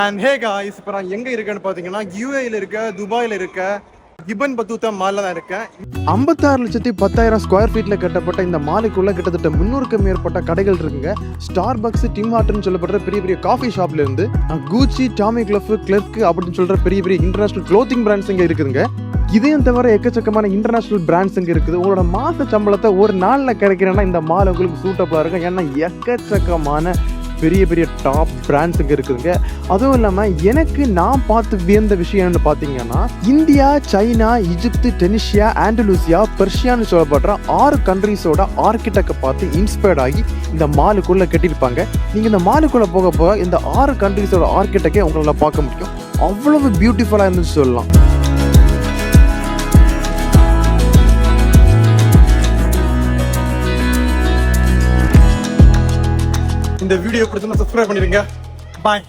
And hey guys, இப்போ நான் எங்கே இருக்கேன்னு பார்த்தீங்கன்னா யூஏயில் இருக்க, துபாயில் இருக்க இபன் பத்தூத்தா மாலில் தான் இருக்கேன். 56,10,000 ஸ்கொயர் ஃபீட்டில் கட்டப்பட்ட இந்த மாலுக்குள்ள கிட்டத்தட்ட 300க்கும் மேற்பட்ட கடைகள் இருக்குங்க. ஸ்டார் பக்ஸ், டிம் ஹார்ட்னு சொல்லப்படுற பெரிய பெரிய காஃபி ஷாப்ல இருந்து கூச்சி, டாமி கிளஃப், கிளர்க் அப்படின்னு சொல்ற பெரிய பெரிய இன்டர்நேஷனல் க்ளோத்திங் பிராண்ட்ஸ் இங்கே இருக்குதுங்க. இதையும் தவிர எக்கச்சக்கமான இன்டர்நேஷனல் பிராண்ட்ஸ் இங்கே இருக்குது. உங்களோட மாத சம்பளத்தை ஒரு நாளில் கிடைக்கிறேன்னா இந்த மால் உங்களுக்கு சூட்டபுளாக இருக்கும். ஏன்னா எக்கச்சக்கமான பெரிய பெரிய டாப் பிராண்ட்ஸ் இங்கே இருக்குதுங்க. அதுவும் இல்லாமல் எனக்கு நான் பார்த்து வியந்த விஷயம் என்னன்னு பார்த்தீங்கன்னா, இந்தியா, சைனா, ஈஜிப்து, டெனிஷியா, ஆண்டலூசியா, பெர்ஷியான்னு சொல்லப்படுற 6 கண்ட்ரீஸோட ஆர்கிடெக்டை பார்த்து இன்ஸ்பயர்ட் ஆகி இந்த மாலுக்குள்ளே கட்டியிருப்பாங்க. நீங்கள் இந்த மாலுக்குள்ளே போக போக இந்த 6 கண்ட்ரீஸோட ஆர்கிடெக்டை உங்களால் பார்க்க முடியும். அவ்வளவு பியூட்டிஃபுல்லாக இருந்துச்சு சொல்லலாம். இந்த வீடியோ பிடிச்சிருந்தா சப்ஸ்கிரைப் பண்ணிடுங்க. பாய்.